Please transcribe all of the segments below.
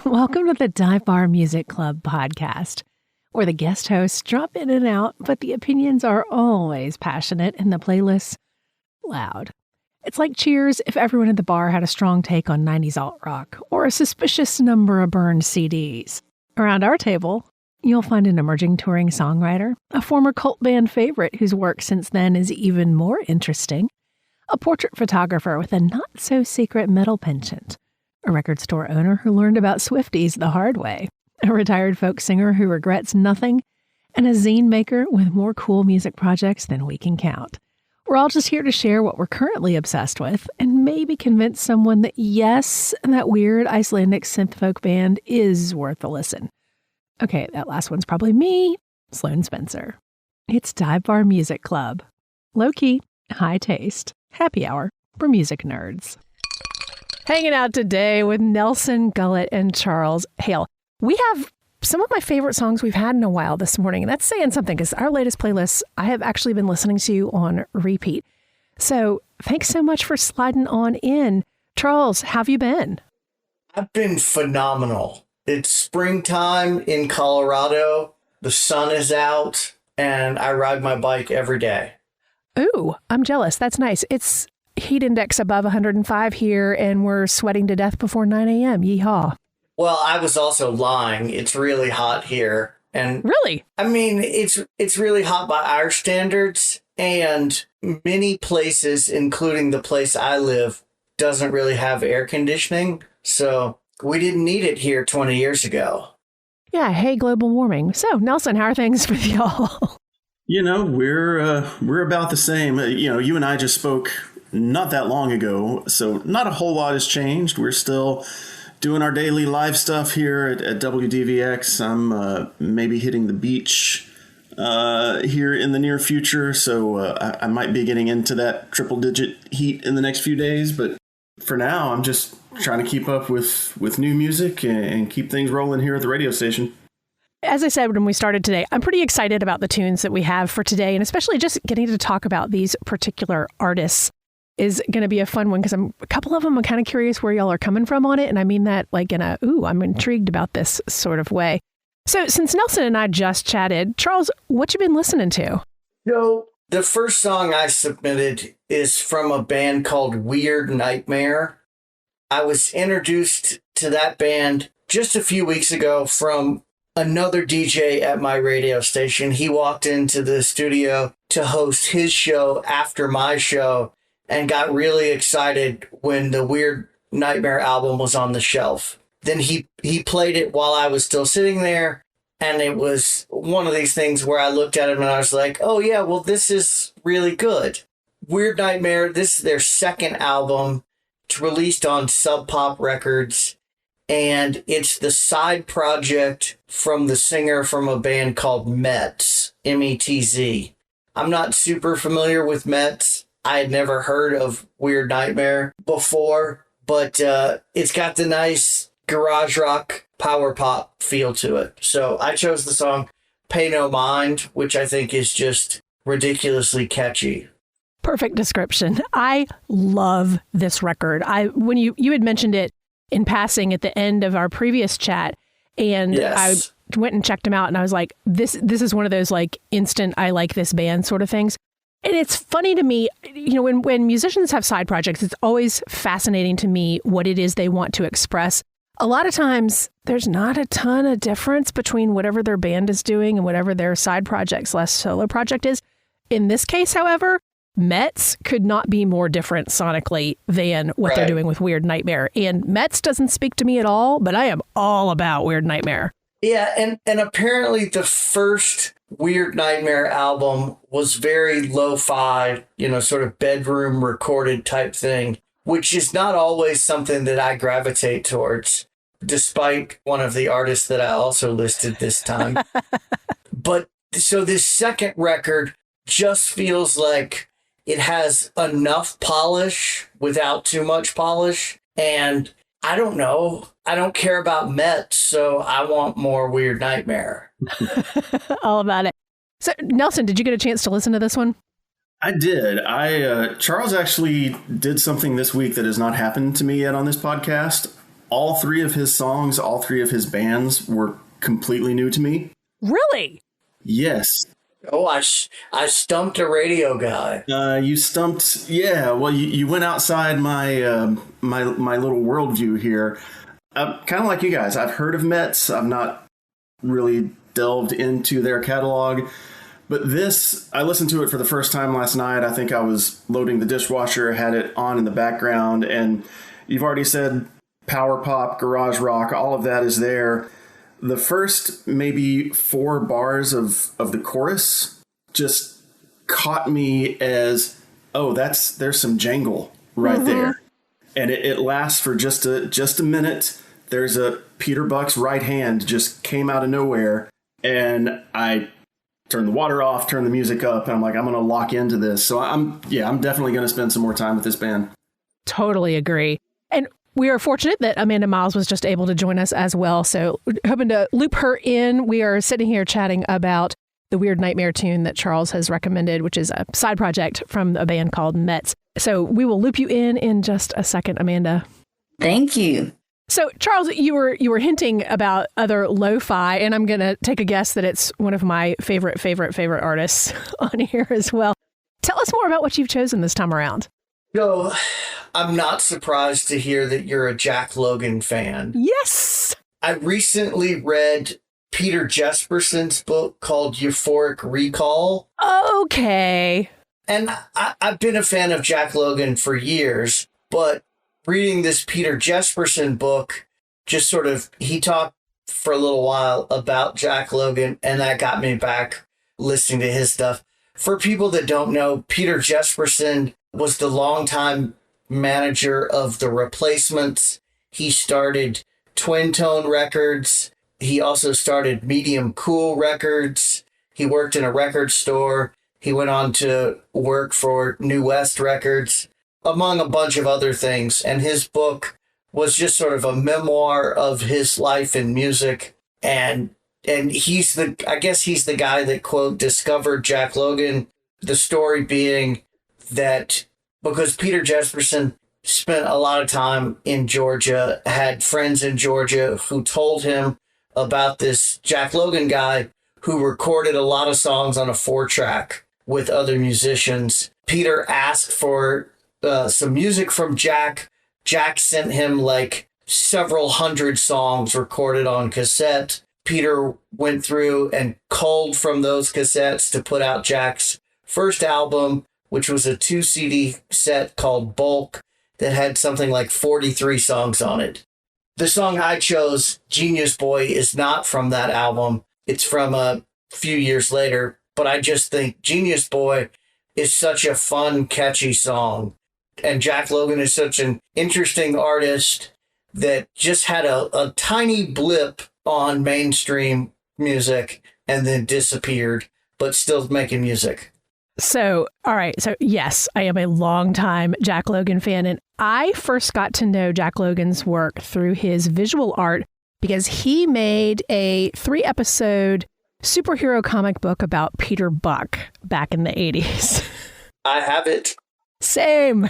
Welcome to the Dive Bar Music Club podcast, where the guest hosts drop in and out, but the opinions are always passionate and the playlists loud. It's like Cheers if everyone at the bar had a strong take on 90s alt-rock or a suspicious number of burned CDs. Around our table, you'll find an emerging touring songwriter, a former cult band favorite whose work since then is even more interesting, a portrait photographer with a not-so-secret metal penchant, a record store owner who learned about Swifties the hard way, a retired folk singer who regrets nothing, and a zine maker with more cool music projects than we can count. We're all just here to share what we're currently obsessed with and maybe convince someone that yes, that weird Icelandic synth folk band is worth a listen. Okay, that last one's probably me, Sloane Spencer. It's Dive Bar Music Club. Low-key, high taste, happy hour for music nerds. Hanging out today with Nelson, Gullett, and Charles Hale. We have some of my favorite songs we've had in a while this morning. And that's saying something because our latest playlists, I have actually been listening to on repeat. So thanks so much for sliding on in. Charles, how have you been? I've been phenomenal. It's springtime in Colorado. The sun is out and I ride my bike every day. Ooh, I'm jealous. That's nice. It's heat index above 105 here, and we're sweating to death before 9 a.m. Yeehaw. Well, I was also lying. It's really hot here. And really? I mean, it's really hot by our standards, and many places, including the place I live, doesn't really have air conditioning. So we didn't need it here 20 years ago. Yeah, hey, global warming. So, Nelson, how are things with y'all? You know, we're about the same. You and I just spoke not that long ago, so not a whole lot has changed. We're still doing our daily live stuff here at WDVX. I'm maybe hitting the beach here in the near future, so I might be getting into that triple-digit heat in the next few days. But for now, I'm just trying to keep up with new music and keep things rolling here at the radio station. As I said when we started today, I'm pretty excited about the tunes that we have for today, and especially just getting to talk about these particular artists is going to be a fun one because a couple of them I'm kind of curious where y'all are coming from on it. And I mean that like in a, I'm intrigued about this sort of way. So since Nelson and I just chatted, Charles, what you been listening to? So the first song I submitted is from a band called Weird Nightmare. I was introduced to that band just a few weeks ago from another DJ at my radio station. He walked into the studio to host his show after my show and got really excited when the Weird Nightmare album was on the shelf. Then he played it while I was still sitting there, and it was one of these things where I looked at it and I was like, oh yeah, well this is really good. Weird Nightmare, this is their second album. It's released on Sub Pop Records, and it's the side project from the singer from a band called Metz, M-E-T-Z. I'm not super familiar with Metz. I had never heard of Weird Nightmare before, but it's got the nice garage rock power pop feel to it. So I chose the song Pay No Mind, which I think is just ridiculously catchy. Perfect description. I love this record. When you had mentioned it in passing at the end of our previous chat, and yes. I went and checked them out, and I was like, this is one of those like instant I like this band sort of things. And it's funny to me, when musicians have side projects, it's always fascinating to me what it is they want to express. A lot of times, there's not a ton of difference between whatever their band is doing and whatever their side project / solo project is. In this case, however, Metz could not be more different sonically than what they're doing with Weird Nightmare. And Metz doesn't speak to me at all, but I am all about Weird Nightmare. Yeah, and apparently the first Weird Nightmare album was very lo-fi, sort of bedroom recorded type thing, which is not always something that I gravitate towards, despite one of the artists that I also listed this time. But so this second record just feels like it has enough polish without too much polish. And I don't know. I don't care about Metz, so I want more Weird Nightmare. All about it. So, Nelson, did you get a chance to listen to this one? I did. Charles actually did something this week that has not happened to me yet on this podcast. all three of his songs, all three of his bands were completely new to me. Really? Yes. Oh, I stumped a radio guy. You stumped. Yeah. Well, you went outside my my little worldview here. Kind of like you guys. I've heard of Metz. I've not really delved into their catalog. But this, I listened to it for the first time last night. I think I was loading the dishwasher, had it on in the background. And you've already said power pop, garage rock, all of that is there. The first maybe 4 bars of the chorus just caught me as, oh, there's some jangle right there. And it lasts for just a minute. There's a Peter Buck's right hand just came out of nowhere. And I turned the water off, turned the music up, and I'm like, I'm going to lock into this. So I'm definitely going to spend some more time with this band. Totally agree. And we are fortunate that Amanda Miles was just able to join us as well. So hoping to loop her in. We are sitting here chatting about the Weird Nightmare tune that Charles has recommended, which is a side project from a band called Metz. So we will loop you in just a second, Amanda. Thank you. So Charles, you were hinting about other lo-fi, and I'm going to take a guess that it's one of my favorite artists on here as well. Tell us more about what you've chosen this time around. So, I'm not surprised to hear that you're a Jack Logan fan. Yes! I recently read Peter Jesperson's book called Euphoric Recall. Okay. And I've been a fan of Jack Logan for years, but reading this Peter Jesperson book, just sort of, he talked for a little while about Jack Logan, and that got me back listening to his stuff. For people that don't know, Peter Jesperson was the longtime manager of The Replacements. He started Twin Tone Records. He also started Medium Cool Records. He worked in a record store. He went on to work for New West Records, among a bunch of other things. And his book was just sort of a memoir of his life in music. And he's the guy that, quote, discovered Jack Logan. The story being that because Peter Jesperson spent a lot of time in Georgia, had friends in Georgia who told him about this Jack Logan guy who recorded a lot of songs on a 4-track with other musicians. Peter asked for some music from Jack. Jack sent him like several hundred songs recorded on cassette. Peter went through and culled from those cassettes to put out Jack's first album, which was a 2-CD set called Bulk that had something like 43 songs on it. The song I chose, Genius Boy, is not from that album. It's from a few years later, but I just think Genius Boy is such a fun, catchy song. And Jack Logan is such an interesting artist that just had a tiny blip on mainstream music and then disappeared, but still making music. So, all right. So, yes, I am a longtime Jack Logan fan. And I first got to know Jack Logan's work through his visual art because he made a 3-episode superhero comic book about Peter Buck back in the 80s. I have it. Same.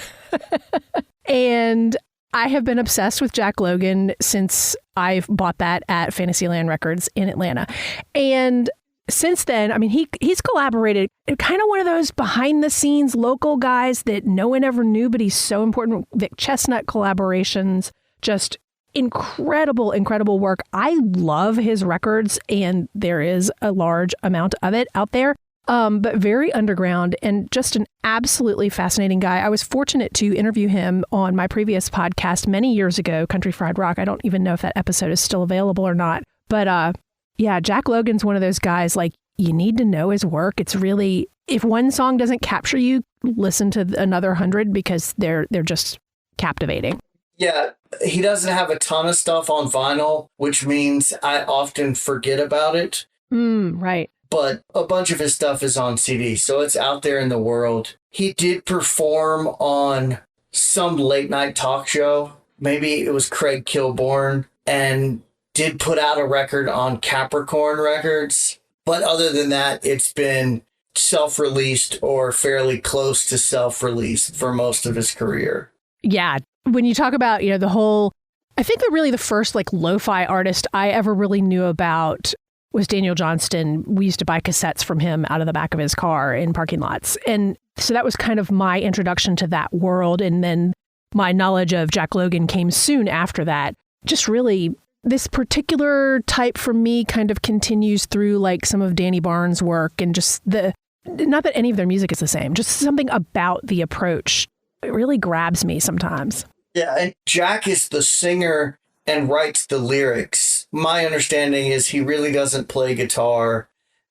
And I have been obsessed with Jack Logan since I've bought that at Fantasyland Records in Atlanta. And since then, I mean, he's collaborated, kind of one of those behind the scenes local guys that no one ever knew, but he's so important. Vic Chestnut collaborations, just incredible work. I love his records, and there is a large amount of it out there, but very underground and just an absolutely fascinating guy. I was fortunate to interview him on my previous podcast many years ago, Country Fried Rock. I don't even know if that episode is still available or not, but yeah, Jack Logan's one of those guys, like, you need to know his work. It's really, if one song doesn't capture you, listen to another 100 because they're just captivating. Yeah, he doesn't have a ton of stuff on vinyl, which means I often forget about it. Right. But a bunch of his stuff is on CD, so it's out there in the world. He did perform on some late night talk show. Maybe it was Craig Kilborn, and did put out a record on Capricorn Records. But other than that, it's been self-released or fairly close to self-released for most of his career. Yeah. When you talk about, the whole I think that really the first like lo-fi artist I ever really knew about was Daniel Johnston. We used to buy cassettes from him out of the back of his car in parking lots. And so that was kind of my introduction to that world. And then my knowledge of Jack Logan came soon after that. Just really, this particular type for me kind of continues through like some of Danny Barnes' work, and just not that any of their music is the same, just something about the approach. It really grabs me sometimes. Yeah, and Jack is the singer and writes the lyrics. My understanding is he really doesn't play guitar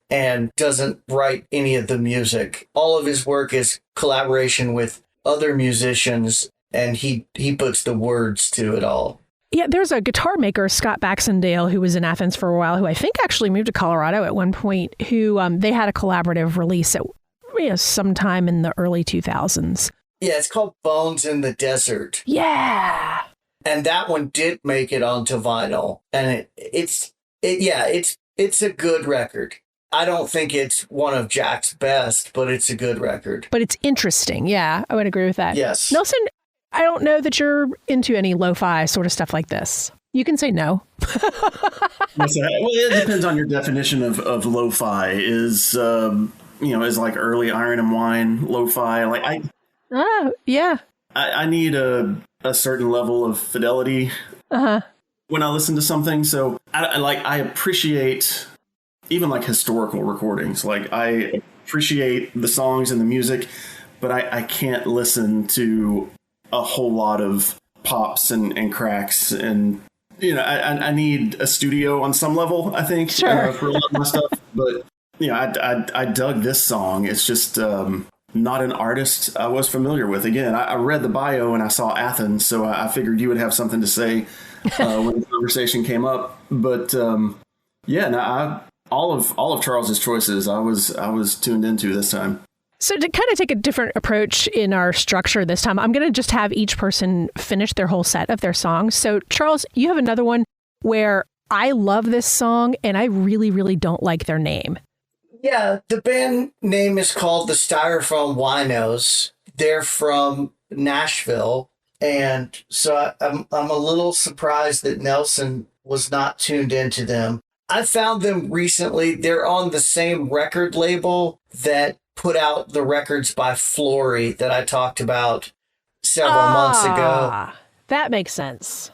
and doesn't write any of the music. All of his work is collaboration with other musicians, and he puts the words to it all. Yeah, there's a guitar maker, Scott Baxendale, who was in Athens for a while, who I think actually moved to Colorado at one point, who they had a collaborative release at sometime in the early 2000s. Yeah, it's called Bones in the Desert. Yeah. And that one did make it onto vinyl. And it's a good record. I don't think it's one of Jack's best, but it's a good record. But it's interesting. Yeah, I would agree with that. Yes. Nelson, I don't know that you're into any lo-fi sort of stuff like this. You can say no. Well, it depends on your definition of lo-fi. Is like early Iron and Wine lo-fi? Like I need a certain level of fidelity when I listen to something. So I appreciate even like historical recordings. Like I appreciate the songs and the music, but I can't listen to a whole lot of pops and cracks, and I need a studio on some level, I think, sure. For a lot of my stuff. But I dug this song. It's just not an artist I was familiar with. Again, I read the bio and I saw Athens, so I figured you would have something to say when the conversation came up. But all of Charles's choices I was tuned into this time. So to kind of take a different approach in our structure this time, I'm going to just have each person finish their whole set of their songs. So Charles, you have another one where I love this song and I really, really don't like their name. Yeah, the band name is called the Styrofoam Winos. They're from Nashville. And so I'm a little surprised that Nelson was not tuned into them. I found them recently. They're on the same record label that put out the records by Florrie that I talked about several months ago. That makes sense.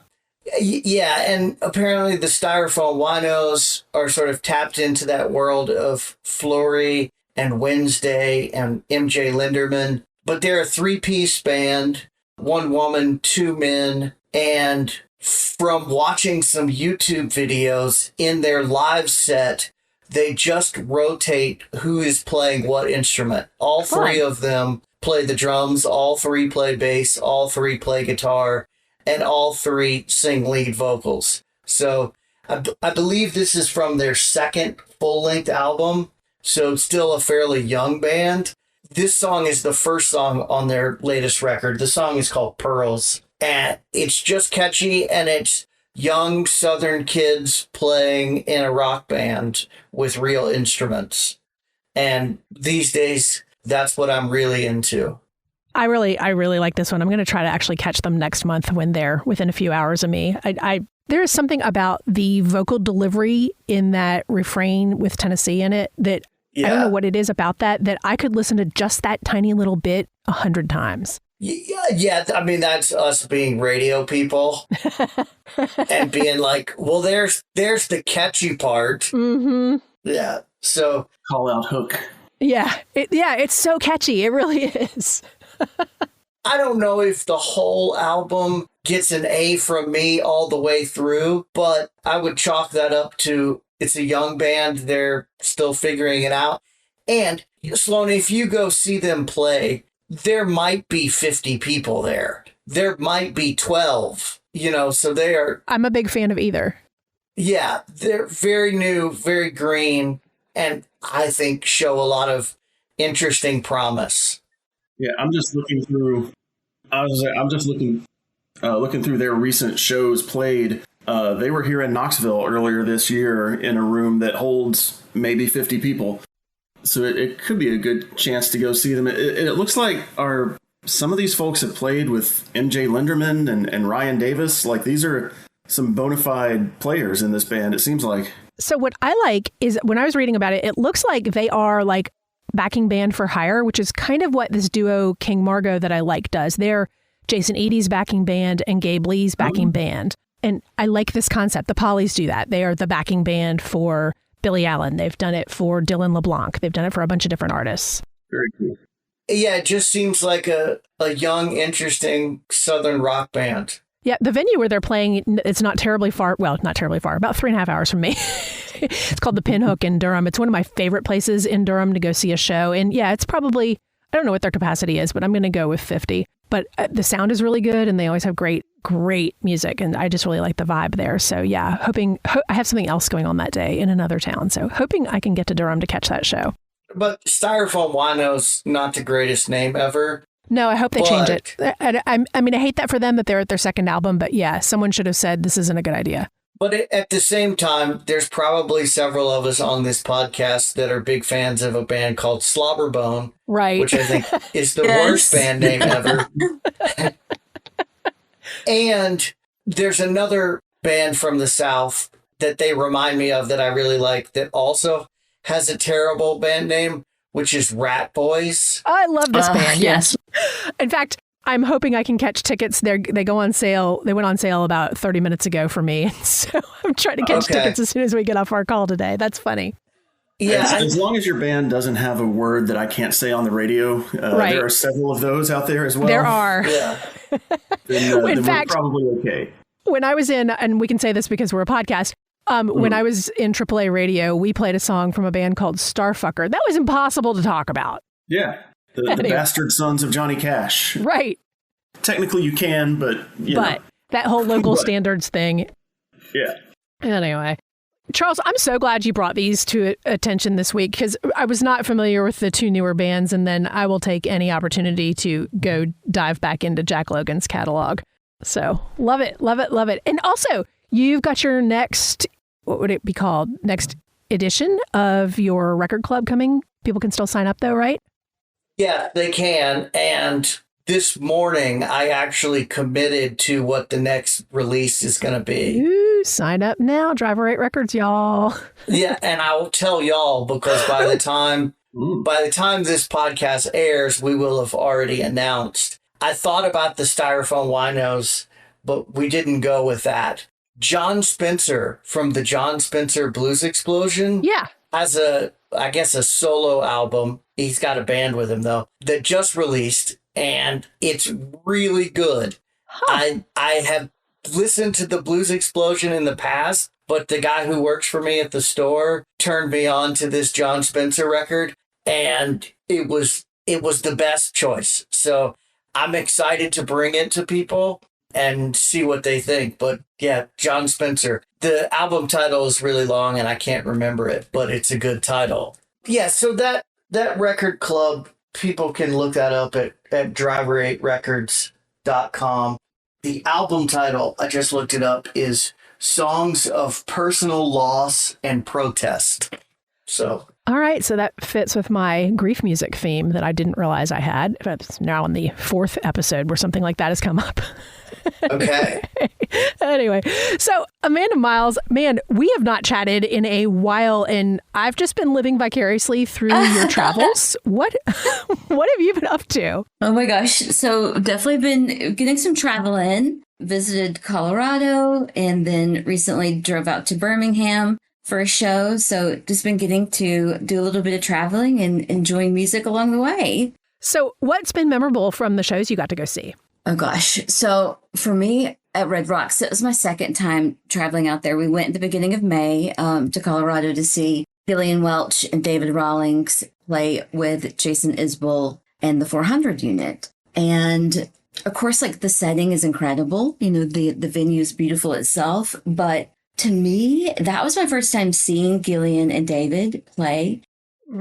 Yeah, and apparently the Styrofoam Winos are sort of tapped into that world of Florrie and Wednesday and MJ Linderman. But they're a three-piece band, one woman, two men, and from watching some YouTube videos in their live set, they just rotate who is playing what instrument. All three of them play the drums, all three play bass, all three play guitar, and all three sing lead vocals. So I believe this is from their second full-length album, so it's still a fairly young band. This song is the first song on their latest record. The song is called Pearls, and it's just catchy, and it's young Southern kids playing in a rock band with real instruments. And these days, that's what I'm really into. I really like this one. I'm going to try to actually catch them next month when they're within a few hours of me. There is something about the vocal delivery in that refrain with Tennessee in it that I don't know what it is about that I could listen to just that tiny little bit 100 times. Yeah. I mean, that's us being radio people and being like, well, there's the catchy part. Mm-hmm. Yeah. So call out hook. Yeah. It's so catchy. It really is. I don't know if the whole album gets an A from me all the way through, but I would chalk that up to it's a young band. They're still figuring it out. And Sloane, if you go see them play, there might be 50 people there. There might be 12, so they are... I'm a big fan of either. Yeah, they're very new, very green, and I think show a lot of interesting promise. Yeah, I'm just looking through... I'm just looking through their recent shows played. They were here in Knoxville earlier this year in a room that holds maybe 50 people. So it could be a good chance to go see them. It looks like our some of these folks have played with MJ Linderman and Ryan Davis. Like, these are some bona fide players in this band, it seems like. So what I like is when I was reading about it, it looks like they are like backing band for hire, which is kind of what this duo King Margo that I like does. They're Jason Eady's backing band and Gabe Lee's backing band. And I like this concept. The Pollies do that. They are the backing band for Billy Allen. They've done it for Dylan LeBlanc. They've done it for a bunch of different artists. Very cool. Yeah, it just seems like a young, interesting Southern rock band. Yeah, the venue where they're playing, it's not terribly far. Well, not terribly far, about 3.5 hours from me. It's called the Pinhook in Durham. It's one of my favorite places in Durham to go see a show. And yeah, it's probably, I don't know what their capacity is, but I'm going to go with 50. But the sound is really good and they always have great music. And I just really like the vibe there. So yeah, I have something else going on that day in another town. So hoping I can get to Durham to catch that show. But Styrofoam Winos, not the greatest name ever. No, I hope they change it. I mean, I hate that for them that they're at their second album, but yeah, someone should have said this isn't a good idea. But at the same time, there's probably several of us on this podcast that are big fans of a band called Slobberbone, right? Which I think is the worst band name ever. And there's another band from the South that they remind me of that I really like that also has a terrible band name, which is Rat Boys. I love this band. Yes. In fact, I'm hoping I can catch tickets. They go on sale. They went on sale about 30 minutes ago for me. So I'm trying to catch tickets as soon as we get off our call today. That's funny. Yeah. As long as your band doesn't have a word that I can't say on the radio, right. There are several of those out there as well. There are. Yeah. then fact, we're probably okay. When I was in, and we can say this because we're a podcast, when I was in AAA radio, we played a song from a band called Starfucker. That was impossible to talk about. Yeah. The bastard sons of Johnny Cash. Right. Technically you can, but you know. That whole local standards thing. Yeah. Anyway. Charles, I'm so glad you brought these to attention this week because I was not familiar with the two newer bands, and then I will take any opportunity to go dive back into Jack Logan's catalog. So love it, love it, love it. And also, you've got your next, what would it be called? Next edition of your record club coming. People can still sign up though, right? Yeah, they can. And this morning, I actually committed to what the next release is going to be. Ooh, sign up now. Driver 8 Records, y'all. Yeah, and I will tell y'all because by the time this podcast airs, we will have already announced. I thought about the Styrofoam Winos, but we didn't go with that. John Spencer from the John Spencer Blues Explosion has a solo album. He's got a band with him, though, that just released, and it's really good. Huh. I have listened to the Blues Explosion in the past, but the guy who works for me at the store turned me on to this John Spencer record, and it was the best choice. So I'm excited to bring it to people and see what they think. But yeah, John Spencer. The album title is really long and I can't remember it, but it's a good title. Yeah, so that record club, people can look that up at driver8records.com. The album title, I just looked it up, is Songs of Personal Loss and Protest. So. All right, so that fits with my grief music theme that I didn't realize I had. It's now in the 4th episode where something like that has come up. Okay. Anyway, so Amanda Miles, man, we have not chatted in a while, and I've just been living vicariously through your travels. What have you been up to? Oh my gosh. So definitely been getting some travel in. Visited Colorado and then recently drove out to Birmingham for a show. So just been getting to do a little bit of traveling and enjoying music along the way. So what's been memorable from the shows you got to go see? Oh gosh. So for me at Red Rocks, it was my second time traveling out there. We went at the beginning of May to Colorado to see Gillian Welch and David Rawlings play with Jason Isbell and the 400 unit. And of course, like the setting is incredible. You know, the venue is beautiful itself. But to me, that was my first time seeing Gillian and David play.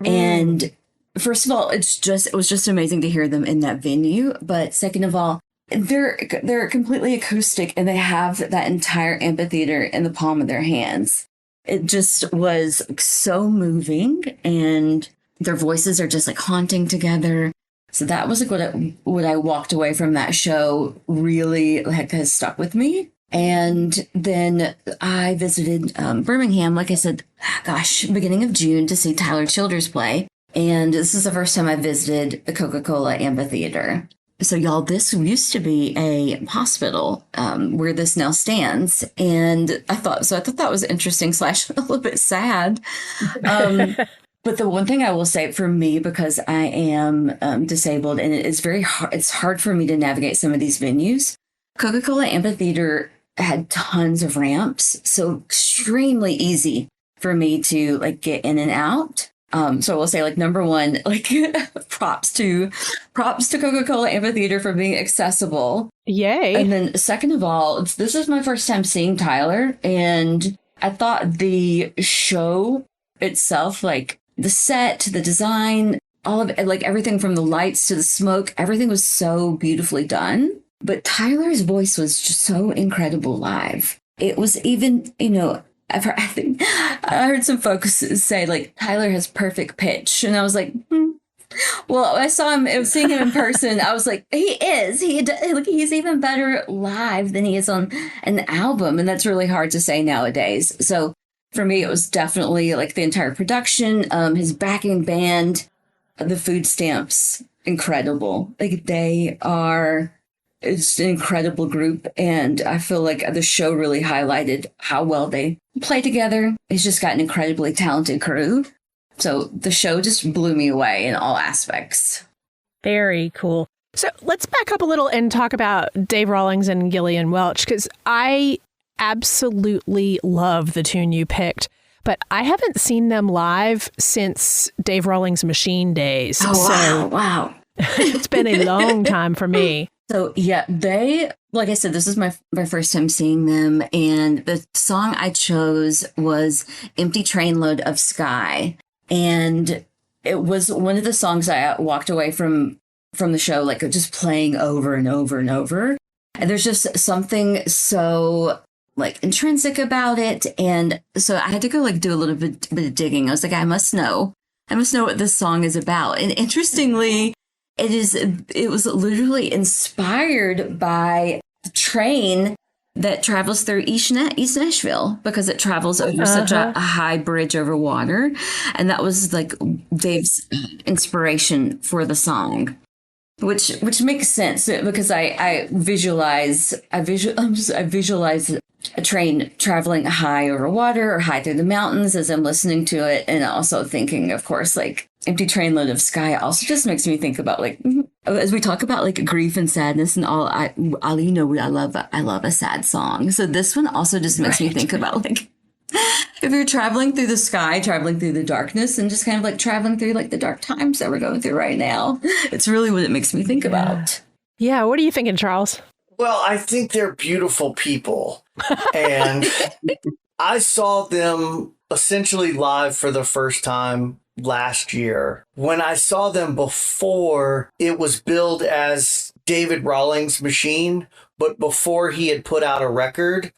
And first of all, it was just amazing to hear them in that venue. But second of all, they're completely acoustic and they have that entire amphitheater in the palm of their hands. It just was so moving and their voices are just like haunting together. So that was like what I walked away from that show really has stuck with me. And then I visited Birmingham, like I said, beginning of June to see Tyler Childers play. And this is the first time I visited the Coca-Cola Amphitheater. So y'all, this used to be a hospital where this now stands. And I thought that was interesting / a little bit sad. But the one thing I will say for me, because I am disabled and it is very hard, it's hard for me to navigate some of these venues. Coca-Cola Amphitheater had tons of ramps, so extremely easy for me to like get in and out. So I will say, like, number one, like props to Coca-Cola Amphitheater for being accessible. Yay. And then second of all, this is my first time seeing Tyler, and I thought the show itself, like the set, the design, all of it, like everything from the lights to the smoke, everything was so beautifully done. But Tyler's voice was just so incredible live. It was even, I heard some folks say, like, Tyler has perfect pitch. And I was like, Well, I was seeing him in person. I was like, he is. He's even better live than he is on an album. And that's really hard to say nowadays. So for me, it was definitely like the entire production, his backing band, the food stamps, incredible. Like it's an incredible group, and I feel like the show really highlighted how well they play together. It's just got an incredibly talented crew. So the show just blew me away in all aspects. Very cool. So let's back up a little and talk about Dave Rawlings and Gillian Welch, because I absolutely love the tune you picked, but I haven't seen them live since Dave Rawlings' Machine days. Oh, wow. It's been a long time for me. So yeah, like I said, this is my first time seeing them, and the song I chose was Empty Trainload of Sky. And it was one of the songs I walked away from the show, like just playing over and over and over. And there's just something so like intrinsic about it. And so I had to go like do a little bit of digging. I was like, I must know what this song is about. And interestingly, it was literally inspired by the train that travels through East Nashville, because it travels over such a high bridge over water. And that was like Dave's inspiration for the song, which makes sense because I visualize a train traveling high over water or high through the mountains as I'm listening to it. And also thinking, of course, like Empty Trainload of Sky also just makes me think about, like, as we talk about like grief and sadness and all, I love a sad song. So this one also just makes me think about, like, if you're traveling through the sky, traveling through the darkness, and just kind of like traveling through like the dark times that we're going through right now. It's really what it makes me think about. Yeah. What are you thinking, Charles? Well, I think they're beautiful people. And I saw them essentially live for the first time last year. When I saw them before, it was billed as David Rawlings' Machine, but before he had put out a record.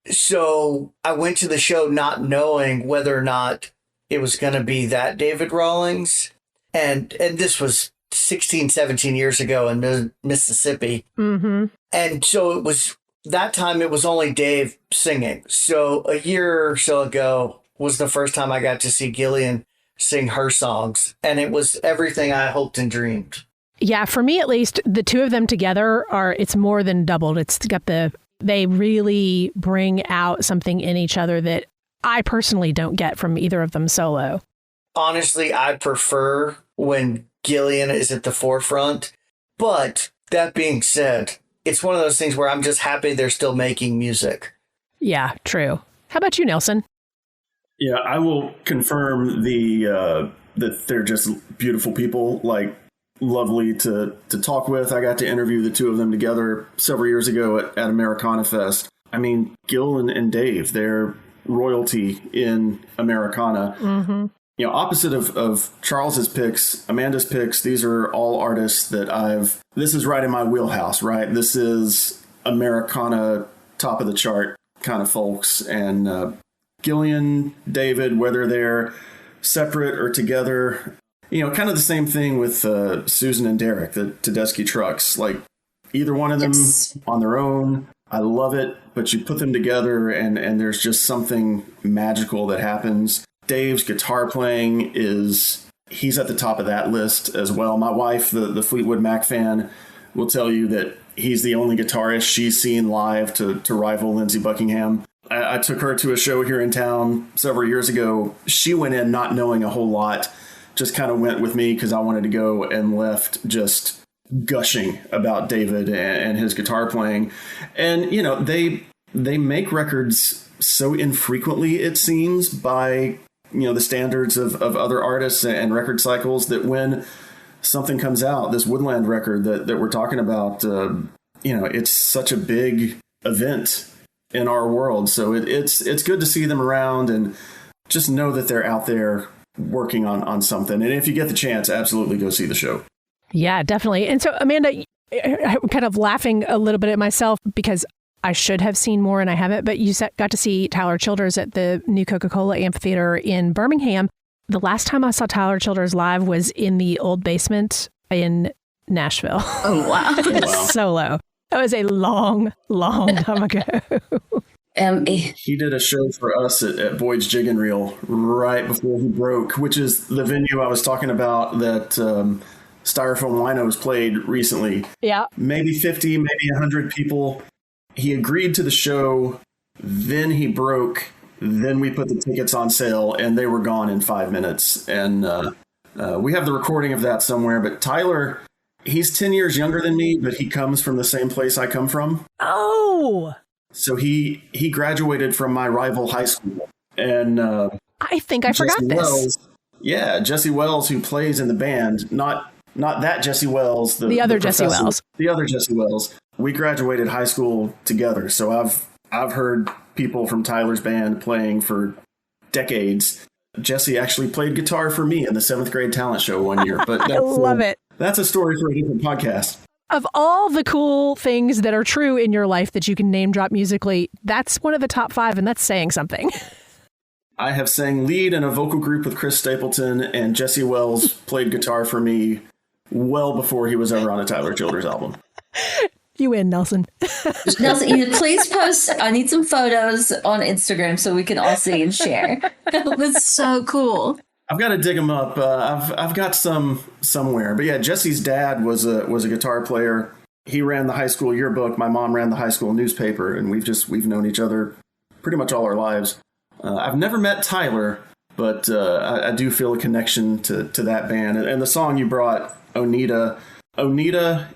So I went to the show not knowing whether or not it was going to be that David Rawlings. And this was 16, 17 years ago in Mississippi. Mm-hmm. And so it was, that time it was only Dave singing. So a year or so ago was the first time I got to see Gillian sing her songs. And it was everything I hoped and dreamed. Yeah, for me at least, the two of them together it's more than doubled. They really bring out something in each other that I personally don't get from either of them solo. Honestly, I prefer when Gillian is at the forefront. But that being said, it's one of those things where I'm just happy they're still making music. Yeah, true. How about you, Nelson? Yeah, I will confirm that they're just beautiful people, like lovely to talk with. I got to interview the two of them together several years ago at AmericanaFest. I mean, Gil and Dave, they're royalty in Americana. Mm-hmm. You know, opposite of Charles's picks, Amanda's picks, these are all artists that this is right in my wheelhouse, right? This is Americana, top of the chart kind of folks. And Gillian, David, whether they're separate or together, Kind of the same thing with Susan and Derek, the Tedeschi trucks. Like, either one of them on their own, I love it, but you put them together and there's just something magical that happens. Dave's guitar playing he's at the top of that list as well. My wife, the Fleetwood Mac fan, will tell you that he's the only guitarist she's seen live to rival Lindsey Buckingham. I took her to a show here in town several years ago. She went in not knowing a whole lot, just kind of went with me because I wanted to go, and left just gushing about David and his guitar playing. And, they make records so infrequently, it seems, by, the standards of other artists and record cycles, that when something comes out, this Woodland record that we're talking about, it's such a big event in our world. So it's good to see them around and just know that they're out there working on something. And if you get the chance, absolutely go see the show. Yeah, definitely. And so, Amanda, I'm kind of laughing a little bit at myself because I should have seen more and I haven't, but you got to see Tyler Childers at the new Coca-Cola Amphitheater in Birmingham. The last time I saw Tyler Childers live was in the old basement in Nashville. Oh, wow. Solo. That was a long, long time ago. He did a show for us at Boyd's Jig and Reel right before he broke, which is the venue I was talking about that Styrofoam Winos played recently. Yeah. Maybe 50, maybe 100 people. He agreed to the show, then he broke, then we put the tickets on sale, and they were gone in 5 minutes. And we have the recording of that somewhere, but Tyler... He's 10 years younger than me, but he comes from the same place I come from. Oh! So he graduated from my rival high school. And I think I forgot this. Wells, Jesse Wells, who plays in the band, not that Jesse Wells. The other Jesse Wells. The other Jesse Wells. We graduated high school together. So I've heard people from Tyler's band playing for decades. Jesse actually played guitar for me in the 7th grade talent show one year. But I love it. That's a story for a different podcast. Of all the cool things that are true in your life that you can name drop musically, that's one of the top 5, and that's saying something. I have sang lead in a vocal group with Chris Stapleton, and Jesse Wells played guitar for me well before he was ever on a Tyler Childers album. You win, Nelson. Nelson, please post. I need some photos on Instagram so we can all see and share. That was so cool. I've got to dig them up. I've got some somewhere. But yeah, Jesse's dad was a guitar player. He ran the high school yearbook. My mom ran the high school newspaper, and we've known each other pretty much all our lives. I've never met Tyler, but I do feel a connection to that band. And the song you brought, Oneida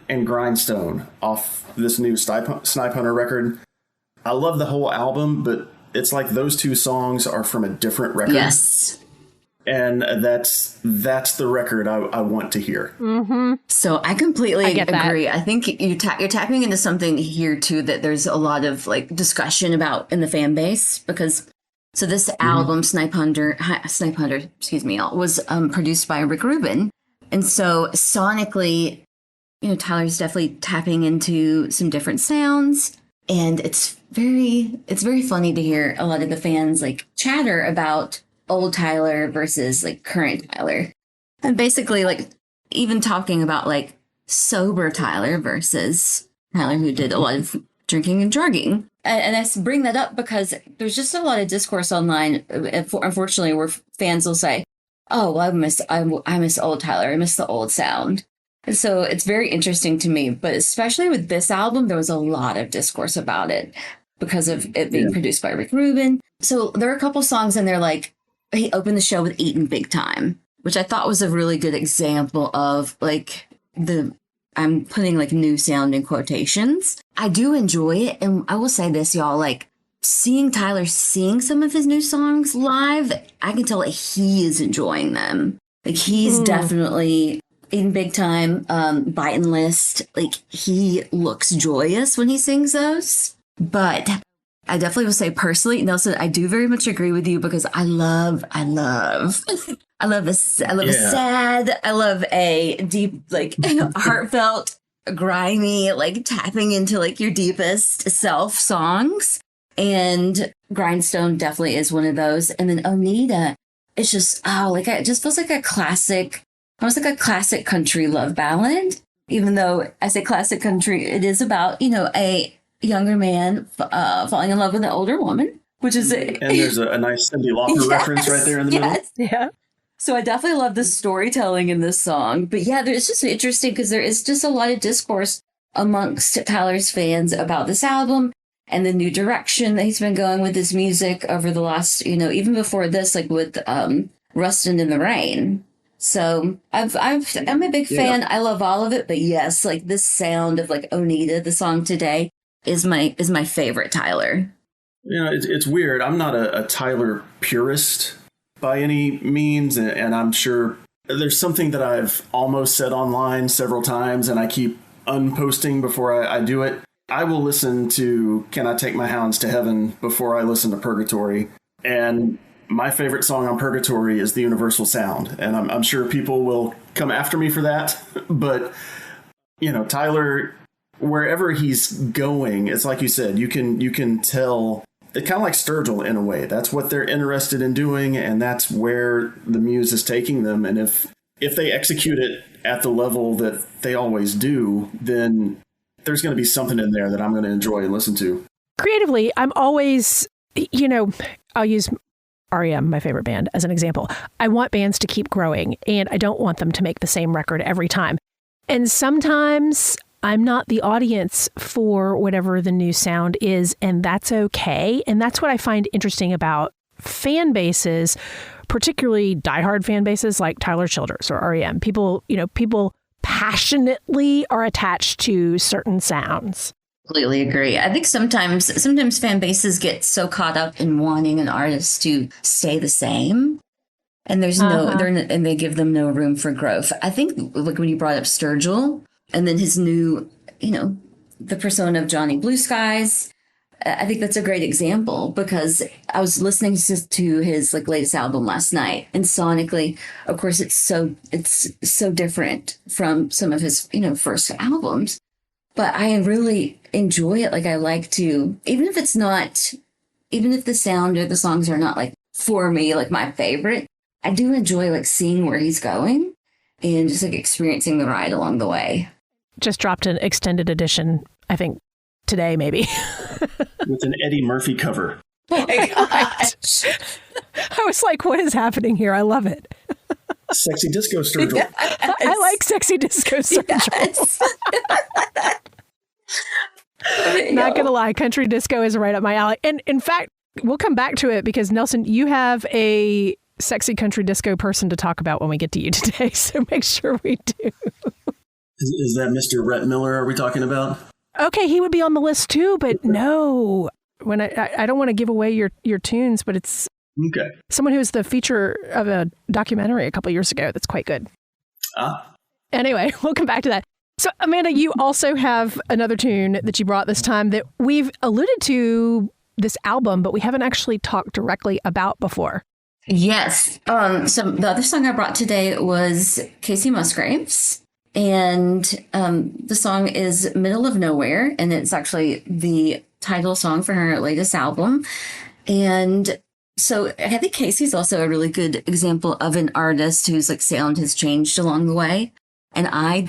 and Grindstone, off this new Snipe Hunter record. I love the whole album, but it's like those two songs are from a different record. Yes. And that's the record I want to hear. Mm-hmm. So I completely agree. I think you're tapping into something here too that there's a lot of like discussion about in the fan base, because so this album Snipe Hunter, was produced by Rick Rubin, and so sonically, Tyler's definitely tapping into some different sounds, and it's very funny to hear a lot of the fans like chatter about old Tyler versus like current Tyler, and basically like even talking about like sober Tyler versus Tyler who did a lot of drinking and drugging. And I bring that up because there's just a lot of discourse online, unfortunately, where fans will say, "Oh, well, I miss old Tyler. I miss the old sound." And so it's very interesting to me, but especially with this album, there was a lot of discourse about it because of it being produced by Rick Rubin. So there are a couple songs in there like. He opened the show with Eatin' Big Time, which I thought was a really good example of like I'm putting like new sound in quotations. I do enjoy it. And I will say this, y'all, like seeing Tyler sing some of his new songs live, I can tell that he is enjoying them. Like he's definitely Eatin' Big Time, Bitin' List. Like he looks joyous when he sings those. But I definitely will say personally, Nelson, I do very much agree with you because I love a sad, I love a deep, like heartfelt, grimy, like tapping into like your deepest self songs. And Grindstone definitely is one of those. And then Oneida, it's just, it just feels like a classic almost like a classic country love ballad. Even though I say classic country, it is about, a younger man falling in love with an older woman, which is and there's a nice Cyndi Lauper reference right there in the middle. Yeah. So I definitely love the storytelling in this song. But yeah, it's just interesting because there is just a lot of discourse amongst Tyler's fans about this album and the new direction that he's been going with his music over the last, even before this, like with Rustin in the Rain. So I'm a big fan. I love all of it. But yes, like this sound of like Oneida, the song today, is my favorite Tyler. It's weird. I'm not a Tyler purist by any means, and I'm sure there's something that I've almost said online several times, and I keep unposting before I do it. I will listen to Can I Take My Hounds to Heaven before I listen to Purgatory, and my favorite song on Purgatory is The Universal Sound, and I'm sure people will come after me for that, but, Tyler, wherever he's going, it's like you said, you can tell. It's kind of like Sturgill in a way. That's what they're interested in doing, and that's where the muse is taking them. And if they execute it at the level that they always do, then there's going to be something in there that I'm going to enjoy and listen to. Creatively, I'm always, I'll use REM, my favorite band, as an example. I want bands to keep growing, and I don't want them to make the same record every time. And sometimes I'm not the audience for whatever the new sound is, and that's okay. And that's what I find interesting about fan bases, particularly diehard fan bases like Tyler Childers or REM. People passionately are attached to certain sounds. Completely agree. I think sometimes fan bases get so caught up in wanting an artist to stay the same, and there's and they give them no room for growth. I think like when you brought up Sturgill, and then his new, the persona of Johnny Blue Skies. I think that's a great example because I was listening to his latest album last night, and sonically, of course, it's so different from some of his first albums. But I really enjoy it. Like I like to, even if the sound or the songs are not for me my favorite, I do enjoy seeing where he's going and just experiencing the ride along the way. Just dropped an extended edition, I think today, maybe. With an Eddie Murphy cover. Oh my gosh. I was like, what is happening here? I love it. Sexy Disco Sturgill. Yes. I like Sexy Disco Sturgill. Yes. Not going to lie, country disco is right up my alley. And in fact, we'll come back to it because, Nelson, you have a sexy country disco person to talk about when we get to you today. So make sure we do. Is that Mr. Rhett Miller are we talking about? Okay, he would be on the list too, but no. When I don't want to give away your tunes, but it's someone who's the feature of a documentary a couple years ago that's quite good. Anyway, we'll come back to that. So, Amanda, you also have another tune that you brought this time that we've alluded to this album, but we haven't actually talked directly about before. Yes. So the other song I brought today was Kacey Musgraves. And the song is Middle of Nowhere, and it's actually the title song for her latest album. And so I think Kacey's also a really good example of an artist whose sound has changed along the way. And I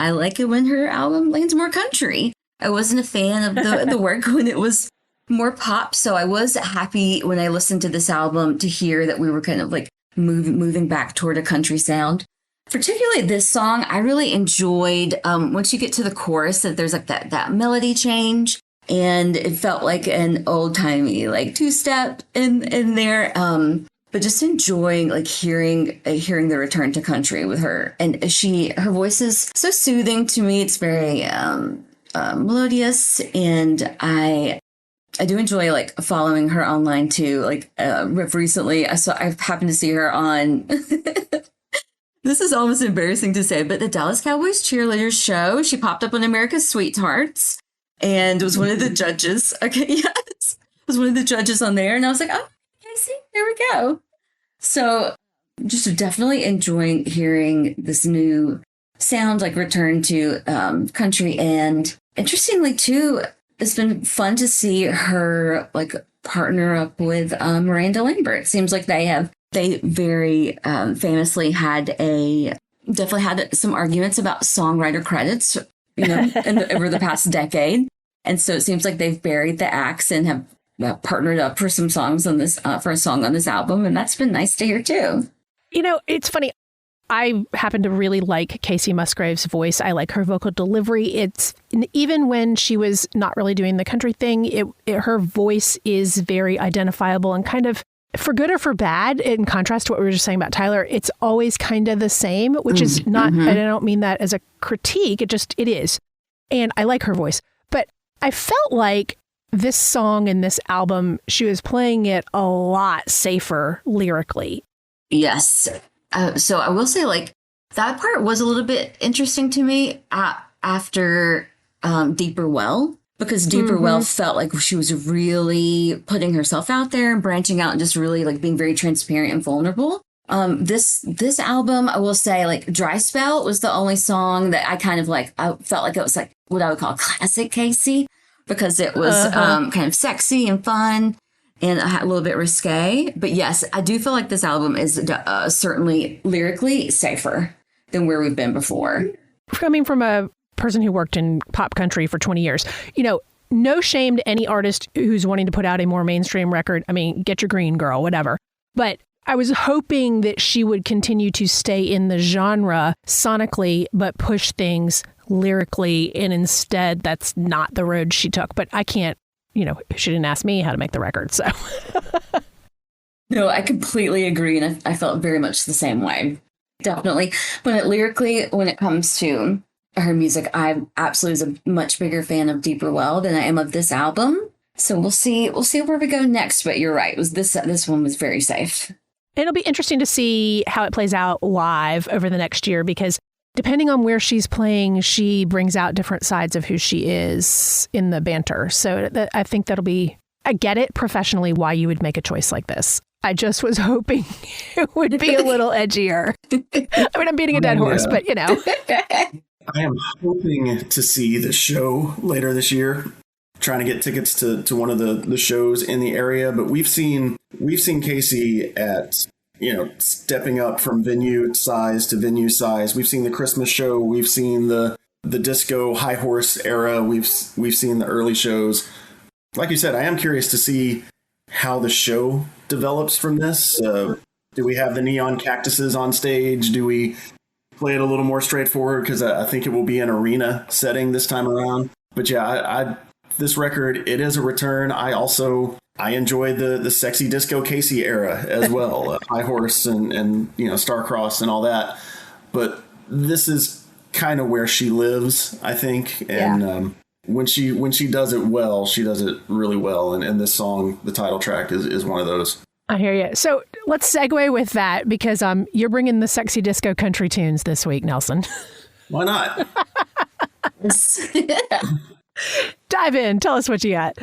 like it when her album leans more country. I wasn't a fan of the work when it was more pop. So I was happy when I listened to this album to hear that we were kind of moving back toward a country sound. Particularly this song, I really enjoyed once you get to the chorus that there's that melody change, and it felt like an old timey two-step in there. But just enjoying hearing the return to country with her, and her voice is so soothing to me. It's very melodious, and I do enjoy following her online too. Recently, I happened to see her on. This is almost embarrassing to say, but the Dallas Cowboys cheerleaders show, she popped up on America's Sweethearts and was one of the judges. Okay, yes. Was one of the judges on there. And I was like, oh, Kacey, there we go. So just definitely enjoying hearing this new sound, return to country. And interestingly, too, it's been fun to see her partner up with Miranda Lambert. It seems like they have They very famously definitely had some arguments about songwriter credits, over the past decade. And so it seems like they've buried the axe and have partnered up for some songs on this, for a song on this album. And that's been nice to hear too. It's funny. I happen to really like Kacey Musgraves' voice. I like her vocal delivery. Even when she was not really doing the country thing, her voice is very identifiable and kind of, for good or for bad, in contrast to what we were just saying about Tyler, it's always kind of the same, which is not, and I don't mean that as a critique. It is. And I like her voice. But I felt like this song and this album, she was playing it a lot safer lyrically. Yes. So I will say, like, that part was a little bit interesting to me after Deeper Well, because Deeper Well felt like she was really putting herself out there and branching out and just really like being very transparent and vulnerable. This album, I will say, like, Dry Spell was the only song that I kind of like, I felt like it was like what I would call classic Kacey, because it was kind of sexy and fun and a little bit risque. But yes, I do feel like this album is certainly lyrically safer than where we've been before. Coming from a person who worked in pop country for 20 years, no shame to any artist who's wanting to put out a more mainstream record. I mean, get your green, girl, whatever. But I was hoping that she would continue to stay in the genre sonically, but push things lyrically. And instead, that's not the road she took. But I can't, she didn't ask me how to make the record. So. No, I completely agree. And I felt very much the same way. Definitely. When it comes to her music, I absolutely was a much bigger fan of Deeper Well than I am of this album. So we'll see where we go next. But you're right. This one was very safe. It'll be interesting to see how it plays out live over the next year, because depending on where she's playing, she brings out different sides of who she is in the banter. So I think I get it professionally why you would make a choice like this. I just was hoping it would be a little edgier. I mean, I'm beating a dead horse, but I am hoping to see the show later this year. Trying to get tickets to one of the shows in the area, but we've seen Kacey at stepping up from venue size to venue size. We've seen the Christmas show, we've seen the disco high horse era, we've seen the early shows. Like you said, I am curious to see how the show develops from this. Do we have the neon cactuses on stage? Do we play it a little more straightforward? Because I think it will be an arena setting this time around. But yeah, this record, it is a return. I enjoyed the sexy disco Kacey era as well, High Horse and Starcross and all that. But this is kind of where she lives, I think. And when she does it well, she does it really well. And this song, the title track, is one of those. I hear you. So let's segue with that, because you're bringing the sexy disco country tunes this week, Nelson. Why not? Dive in. Tell us what you got.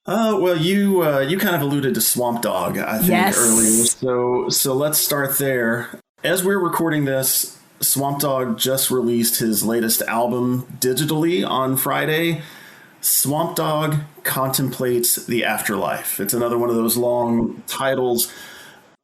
Well, you kind of alluded to Swamp Dogg, I think, earlier. So let's start there. As we're recording this, Swamp Dogg just released his latest album digitally on Friday. Swamp Dogg Contemplates the Afterlife. It's another one of those long titles.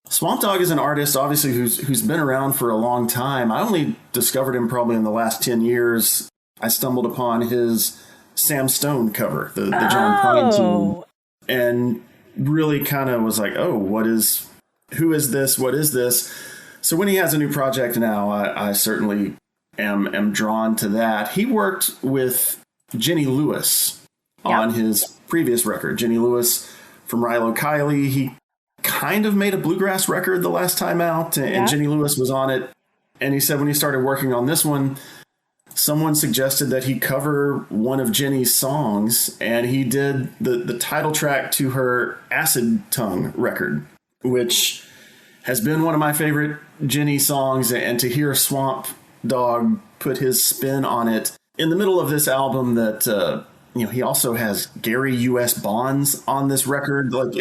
Swamp Dogg is an artist, obviously, who's been around for a long time. I only discovered him probably in the last 10 years. I stumbled upon his Sam Stone cover, the John Prine tune, and really kind of was like, who is this? What is this? So when he has a new project now, I certainly am drawn to that. He worked with Jenny Lewis on his previous record. Jenny Lewis from Rilo Kiley. He kind of made a bluegrass record the last time out, and Jenny Lewis was on it. And he said when he started working on this one, someone suggested that he cover one of Jenny's songs, and he did the title track to her Acid Tongue record, which has been one of my favorite Jenny songs. And to hear Swamp Dogg put his spin on it in the middle of this album, that he also has Gary U.S. Bonds on this record. Like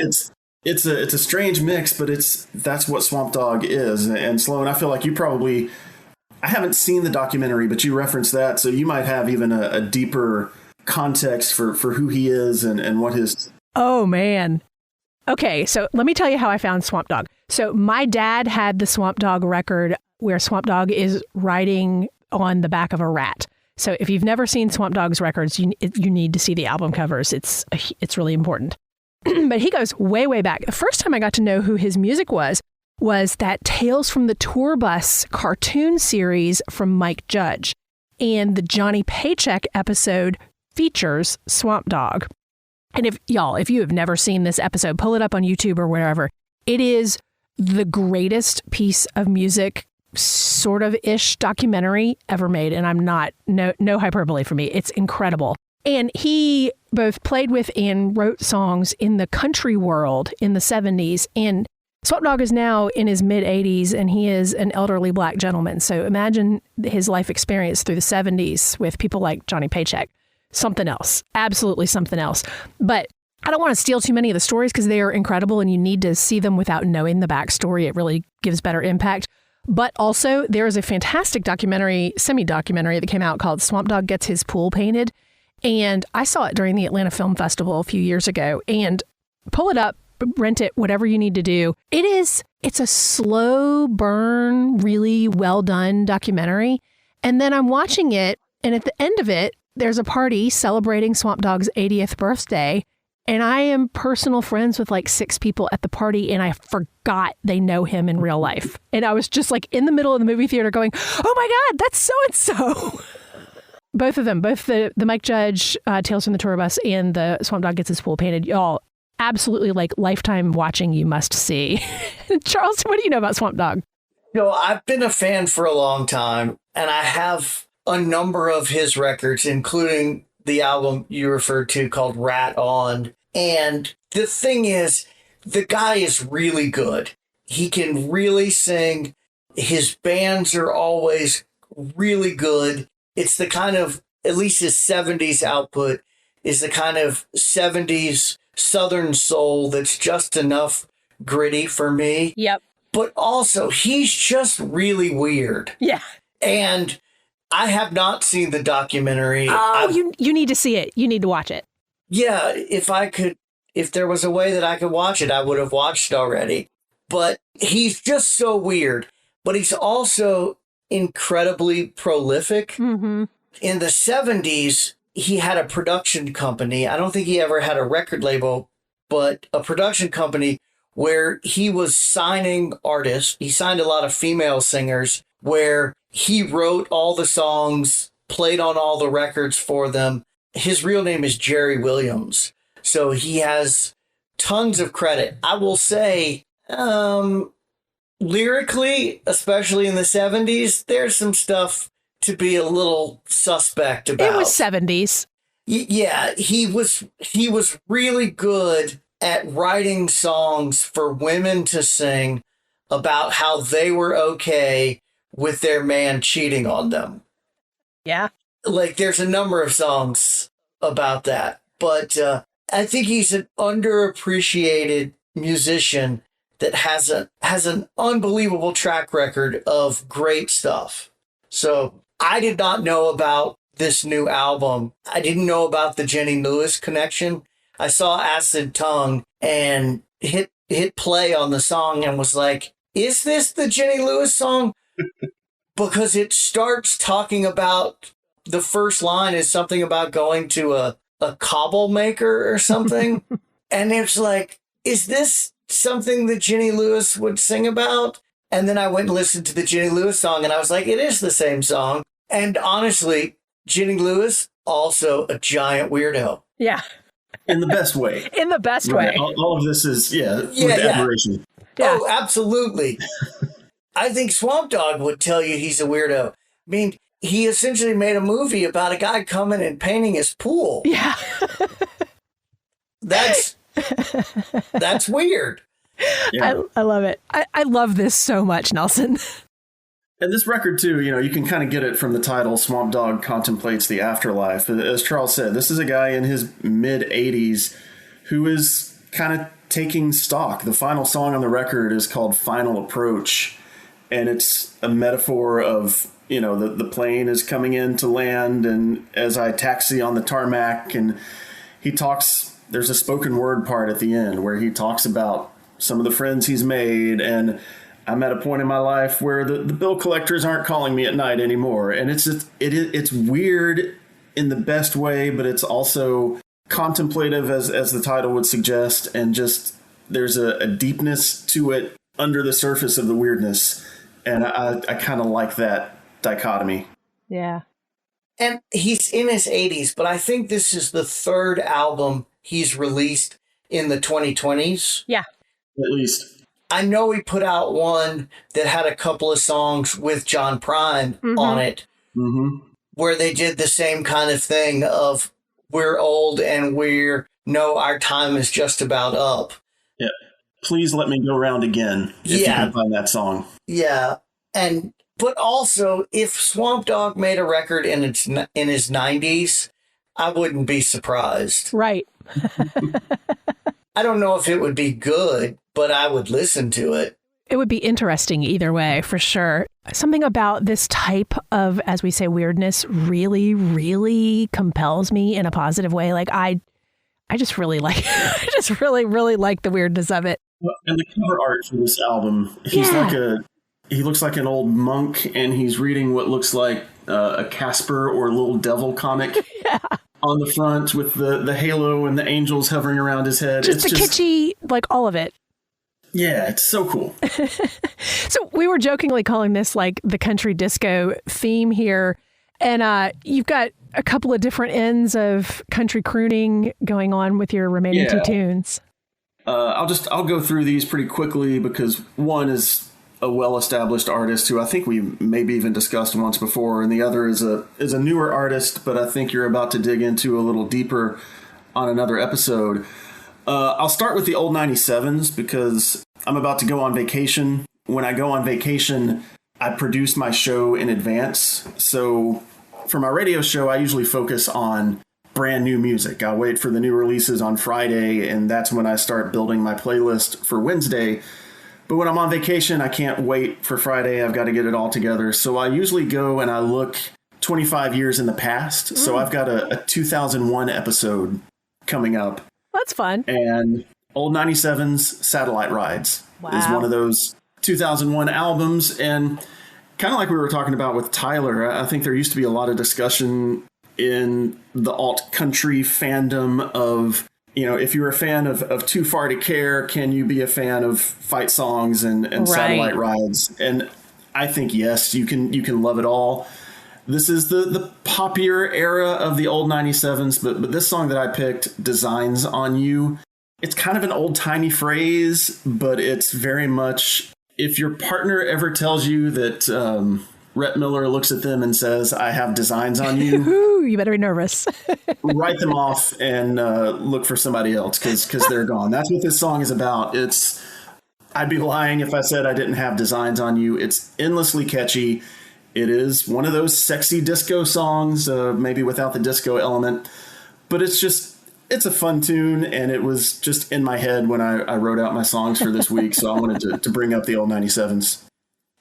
it's a strange mix, but that's what Swamp Dogg is. And Sloane, I feel like I haven't seen the documentary, but you referenced that, so you might have even a deeper context for who he is and what his... Oh, man. Okay, so let me tell you how I found Swamp Dogg. So my dad had the Swamp Dogg record where Swamp Dogg is riding on the back of a rat. So if you've never seen Swamp Dogg's records, you need to see the album covers. It's really important. But he goes way, way back. The first time I got to know who his music was that Tales from the Tour Bus cartoon series from Mike Judge. And the Johnny Paycheck episode features Swamp Dogg. And if you have never seen this episode, pull it up on YouTube or wherever. It is the greatest piece of music, sort of ish documentary ever made. And I'm not, no hyperbole for me. It's incredible. And he both played with and wrote songs in the country world in the 70s. And Swamp Dogg is now in his mid-80s, and he is an elderly black gentleman. So imagine his life experience through the 70s with people like Johnny Paycheck. Something else. Absolutely something else. But I don't want to steal too many of the stories because they are incredible and you need to see them without knowing the backstory. It really gives better impact. But also, there is a fantastic semi-documentary that came out called Swamp Dogg Gets His Pool Painted. And I saw it during the Atlanta Film Festival a few years ago. And pull it up, rent it, whatever you need to do. It's a slow burn, really well done documentary. And then I'm watching it, and at the end of it, there's a party celebrating Swamp Dogg's 80th birthday. And I am personal friends with like 6 people at the party, and I forgot they know him in real life. And I was just like in the middle of the movie theater going, oh my God, that's so-and-so. Both of them, both the Mike Judge, Tales from the Tour Bus, and the Swamp Dogg Gets His Pool Painted, y'all absolutely like lifetime watching you must see. Charles, what do you know about Swamp Dogg? I've been a fan for a long time, and I have a number of his records, including the album you referred to called Rat On. And the thing is, the guy is really good. He can really sing. His bands are always really good. It's the kind of, at least his 70s output is the kind of 70s Southern soul that's just enough gritty for me. Yep. But also, he's just really weird. Yeah. And I have not seen the documentary. Oh, you need to see it. You need to watch it. Yeah, if there was a way that I could watch it, I would have watched it already. But he's just so weird. But he's also incredibly prolific. Mm-hmm. In the 70s, he had a production company. I don't think he ever had a record label, but a production company where he was signing artists. He signed a lot of female singers where he wrote all the songs, played on all the records for them. His real name is Jerry Williams. So he has tons of credit. I will say, lyrically, especially in the 70s, there's some stuff to be a little suspect about. It was 70s. Yeah, he was really good at writing songs for women to sing about how they were okay with their man cheating on them. Yeah. Like, there's a number of songs about that. But I think he's an underappreciated musician that has an unbelievable track record of great stuff. So I did not know about this new album. I didn't know about the Jenny Lewis connection. I saw Acid Tongue and hit play on the song and was like, is this the Jenny Lewis song? Because it starts talking about, the first line is something about going to a cobble maker or something. And it's like, is this something that Jenny Lewis would sing about? And then I went and listened to the Jenny Lewis song and I was like, it is the same song. And honestly, Jenny Lewis, also a giant weirdo. Yeah. In the best way. In the best way. All of this is, with admiration. Yeah. Oh, absolutely. I think Swamp Dogg would tell you he's a weirdo. I mean, he essentially made a movie about a guy coming and painting his pool. Yeah. That's weird. Yeah. I love it. I love this so much, Nelson. And this record, too, you can kind of get it from the title, Swamp Dogg Contemplates the Afterlife. As Charles said, this is a guy in his mid-80s who is kind of taking stock. The final song on the record is called Final Approach, and it's a metaphor of, the plane is coming in to land, and as I taxi on the tarmac, and he talks there's a spoken word part at the end where he talks about some of the friends he's made, and I'm at a point in my life where the bill collectors aren't calling me at night anymore. And it's weird in the best way, but it's also contemplative, as the title would suggest, and just there's a deepness to it under the surface of the weirdness. And I kind of like that dichotomy. Yeah. And he's in his 80s, but I think this is the third album he's released in the 2020s. Yeah. At least. I know he put out one that had a couple of songs with John Prine on it, where they did the same kind of thing of we're old and our time is just about up. Yeah. Please let me go round again if you can find that song. Yeah. But also, if Swamp Dogg made a record in his 90s, I wouldn't be surprised. Right. I don't know if it would be good, but I would listen to it. It would be interesting either way, for sure. Something about this type of, as we say, weirdness really, really compels me in a positive way. Like I just really like, I just really, really like the weirdness of it. And the cover art for this album, he looks like an old monk, and he's reading what looks like a Casper or Little Devil comic on the front with the halo and the angels hovering around his head. It's kitschy, like all of it. Yeah, it's so cool. So we were jokingly calling this like the country disco theme here. And you've got a couple of different ends of country crooning going on with your remaining two tunes. I'll go through these pretty quickly because one is a well-established artist who I think we maybe even discussed once before, and the other is a newer artist, but I think you're about to dig into a little deeper on another episode. I'll start with the old 97s because I'm about to go on vacation. When I go on vacation, I produce my show in advance. So for my radio show, I usually focus on brand new music. I'll wait for the new releases on Friday, and that's when I start building my playlist for Wednesday. But when I'm on vacation, I can't wait for Friday. I've got to get it all together. So I usually go and I look 25 years in the past. So I've got a 2001 episode coming up. That's fun. And old 97's Satellite Rides is one of those 2001 albums. And kind of like we were talking about with Tyler, I think there used to be a lot of discussion in the alt country fandom of, you know, if you're a fan of Too Far to Care, can you be a fan of fight songs and Satellite Rides? And I think, yes, you can love it all. This is the poppier era of the old 97s, but this song that I picked, Designs on You, it's kind of an old-timey phrase, but it's very much, if your partner ever tells you that Rhett Miller looks at them and says, I have designs on you, you better be nervous. write them off and look for somebody else because they're gone. That's what this song is about. I'd be lying if I said I didn't have designs on you. It's endlessly catchy. It is one of those sexy disco songs, maybe without the disco element, but it's a fun tune, and it was just in my head when I wrote out my songs for this week, so I wanted to bring up the old 97s.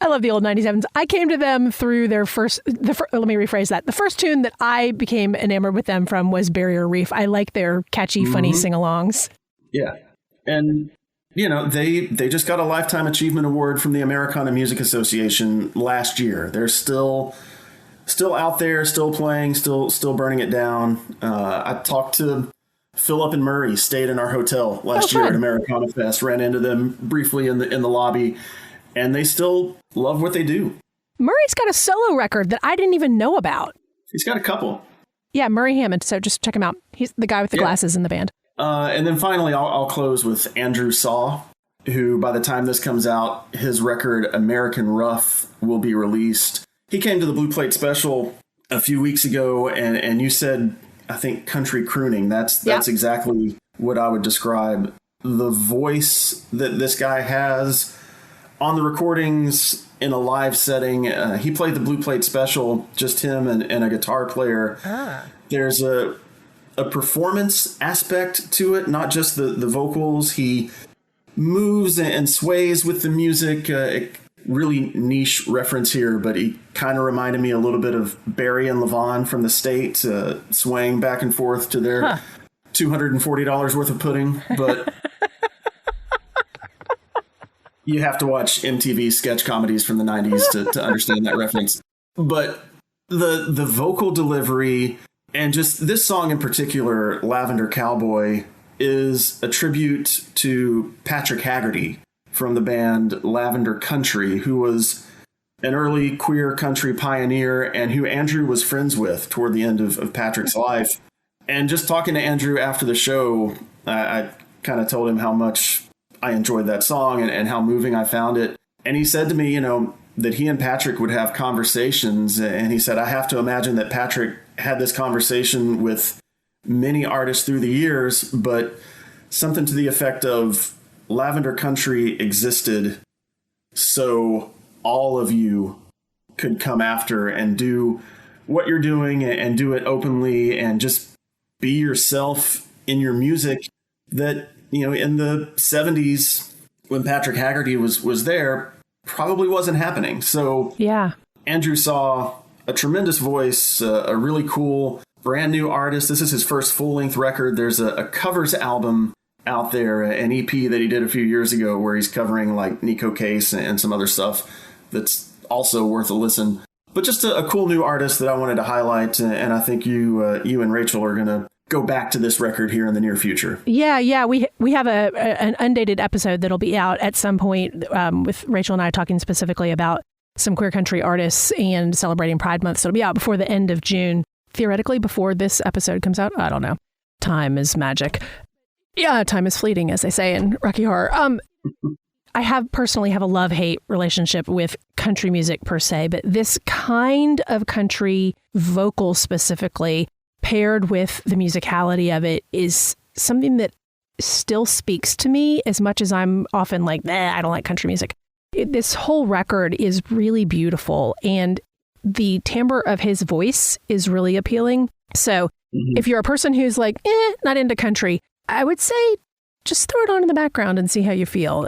I love the old 97s. I came to them through their let me rephrase that. The first tune that I became enamored with them from was Barrier Reef. I like their catchy, funny sing-alongs. Yeah. And, you know, they just got a Lifetime Achievement Award from the Americana Music Association last year. They're still out there, still playing, still burning it down. I talked to Philip and Murray, stayed in our hotel last year at AmericanaFest, ran into them briefly in the lobby, and they still love what they do. Murray's got a solo record that I didn't even know about. He's got a couple. Yeah, Murray Hammond. So just check him out. He's the guy with the glasses in the band. And then finally, I'll close with Andrew Saw, who by the time this comes out, his record American Rough will be released. He came to the Blue Plate Special a few weeks ago, and you said, I think, country crooning. That's exactly what I would describe. The voice that this guy has on the recordings in a live setting. He played the Blue Plate Special, just him and a guitar player. There's a performance aspect to it, not just the vocals. He moves and sways with the music. Really niche reference here, but he kind of reminded me a little bit of Barry and Levon from the States, swaying back and forth to their $240 worth of pudding, but you have to watch MTV sketch comedies from the 90s to understand that reference. But the vocal delivery and just this song in particular, Lavender Cowboy, is a tribute to Patrick Haggerty from the band Lavender Country, who was an early queer country pioneer and who Andrew was friends with toward the end of Patrick's life. And just talking to Andrew after the show, I kind of told him how much I enjoyed that song and how moving I found it. And he said to me, that he and Patrick would have conversations. And he said, I have to imagine that Patrick had this conversation with many artists through the years, but something to the effect of Lavender Country existed so all of you could come after and do what you're doing and do it openly and just be yourself in your music. That, in the 70s when Patrick Haggerty was there, probably wasn't happening. So yeah, Andrew saw a tremendous voice, a really cool brand new artist. This is his first full-length record. There's a covers album out there, an EP that he did a few years ago where he's covering like Nico Case and some other stuff that's also worth a listen. But just a cool new artist that I wanted to highlight, and I think you and Rachel are going to go back to this record here in the near future. Yeah. We have an undated episode that'll be out at some point with Rachel and I talking specifically about some queer country artists and celebrating Pride Month. So it'll be out before the end of June. Theoretically, before this episode comes out. I don't know. Time is magic. Yeah, time is fleeting, as they say in Rocky Horror. I personally have a love-hate relationship with country music per se, but this kind of country vocal specifically, paired with the musicality of it, is something that still speaks to me as much as I'm often like, I don't like country music. This whole record is really beautiful, and the timbre of his voice is really appealing. So if you're a person who's like, not into country, I would say just throw it on in the background and see how you feel.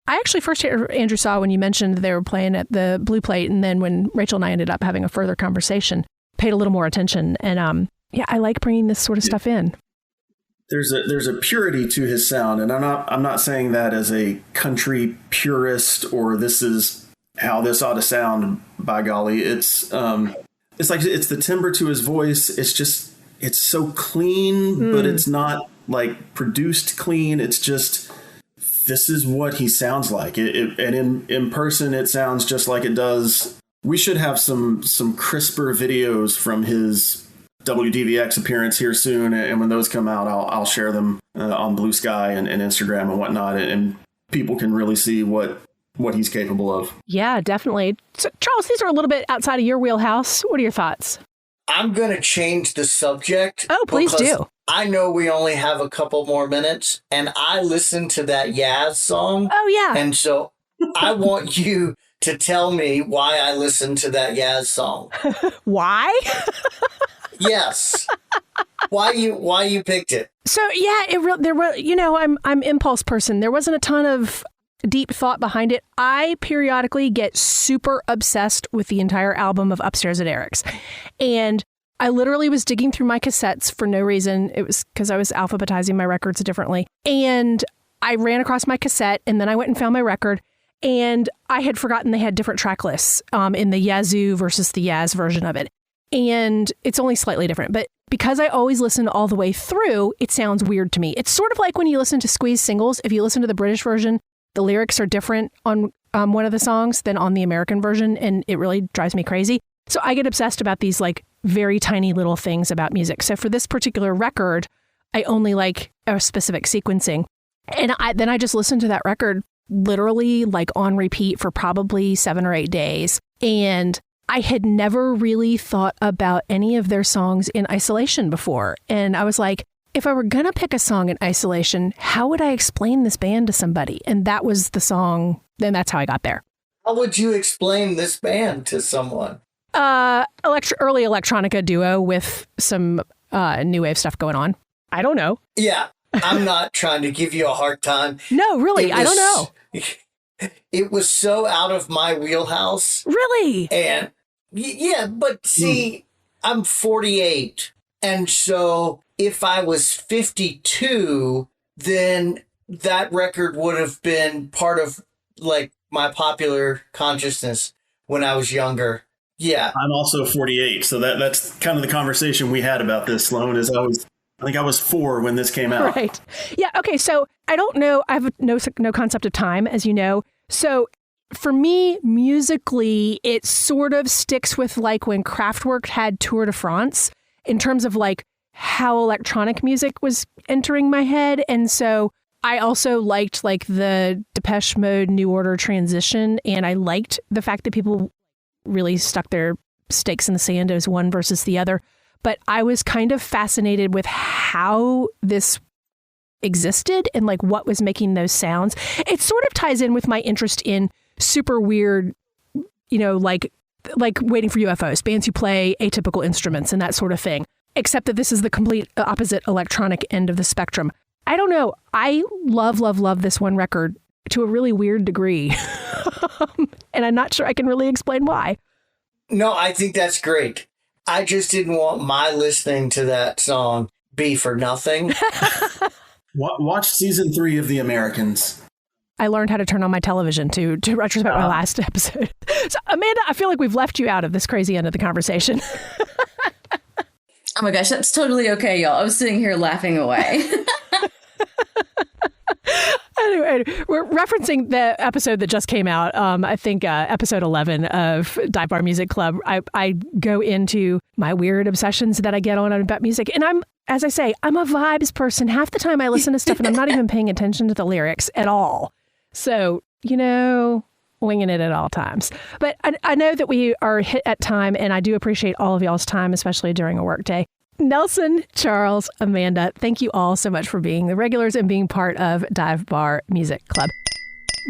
I actually first heard Andrew saw when you mentioned they were playing at the Blue Plate, and then when Rachel and I ended up having a further conversation, paid a little more attention. And I like bringing this sort of stuff in. There's a purity to his sound, and I'm not saying that as a country purist or this is how this ought to sound. By golly, it's like it's the timbre to his voice. It's so clean, but it's not like produced clean. It's just, this is what he sounds like. And in person, it sounds just like it does. We should have some crisper videos from his WDVX appearance here soon. And when those come out, I'll share them on Blue Sky and Instagram and whatnot. And people can really see what he's capable of. Yeah, definitely. So, Charles, these are a little bit outside of your wheelhouse. What are your thoughts? I'm going to change the subject. Oh, please do. I know we only have a couple more minutes, and I listened to that Yaz song. Oh, yeah. And so I want you to tell me why I listened to that Yaz song. Why? Yes. Why you picked it? So, yeah, there was, I'm impulse person. There wasn't a ton of deep thought behind it. I periodically get super obsessed with the entire album of Upstairs at Eric's. And I literally was digging through my cassettes for no reason. It was because I was alphabetizing my records differently. And I ran across my cassette, and then I went and found my record. And I had forgotten they had different track lists in the Yazoo versus the Yaz version of it. And it's only slightly different. But because I always listen all the way through, it sounds weird to me. It's sort of like when you listen to Squeeze singles. If you listen to the British version, the lyrics are different on one of the songs than on the American version, and it really drives me crazy. So I get obsessed about these like very tiny little things about music. So for this particular record, I only like a specific sequencing. And then I just listened to that record literally like on repeat for probably 7 or 8 days. And I had never really thought about any of their songs in isolation before. And I was like, if I were going to pick a song in isolation, how would I explain this band to somebody? And that was the song. Then that's how I got there. How would you explain this band to someone? Early electronica duo with some new wave stuff going on. I don't know. Yeah, I'm not trying to give you a hard time. No, really, I don't know. It was so out of my wheelhouse. Really? And yeah, but see, I'm 48. And so if I was 52, then that record would have been part of like my popular consciousness when I was younger. Yeah. I'm also 48, so that's kind of the conversation we had about this, Sloane, is I think I was 4 when this came out. Right. Yeah. Okay. So I don't know. I have no concept of time, as you know. So for me, musically, it sort of sticks with like when Kraftwerk had Tour de France in terms of like how electronic music was entering my head. And so I also liked like the Depeche Mode New Order transition. And I liked the fact that people really stuck their stakes in the sand as one versus the other. But I was kind of fascinated with how this existed and like what was making those sounds. It sort of ties in with my interest in super weird, you know, like Waiting for UFOs, bands who play atypical instruments and that sort of thing, except that this is the complete opposite electronic end of the spectrum. I don't know. I love this one record to a really weird degree. And I'm not sure I can really explain why. No, I think that's great. I just didn't want my listening to that song be for nothing. Watch season 3 of The Americans. I learned how to turn on my television to retrospect my last episode. So, Amanda, I feel like we've left you out of this crazy end of the conversation. Oh my gosh, that's totally okay, y'all. I was sitting here laughing away. Anyway, we're referencing the episode that just came out. I think episode 11 of Dive Bar Music Club. I go into my weird obsessions that I get on about music. And as I say, I'm a vibes person. Half the time I listen to stuff and I'm not even paying attention to the lyrics at all. So, you know, winging it at all times. But I know that we are hit at time, and I do appreciate all of y'all's time, especially during a work day. Nelson, Charles, Amanda, thank you all so much for being the regulars and being part of Dive Bar Music Club.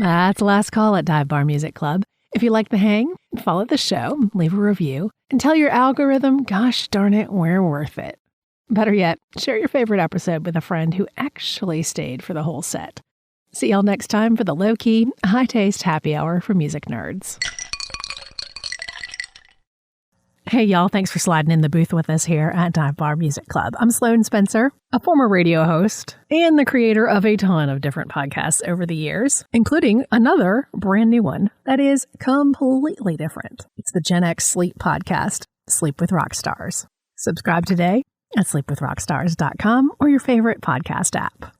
That's the last call at Dive Bar Music Club. If you like the hang, follow the show, leave a review, and tell your algorithm, gosh darn it, we're worth it. Better yet, share your favorite episode with a friend who actually stayed for the whole set. See y'all next time for the low-key, high-taste happy hour for music nerds. Hey, y'all. Thanks for sliding in the booth with us here at Dive Bar Music Club. I'm Sloane Spencer, a former radio host and the creator of a ton of different podcasts over the years, including another brand new one that is completely different. It's the Gen X Sleep podcast, Sleep with Rockstars. Subscribe today at sleepwithrockstars.com or your favorite podcast app.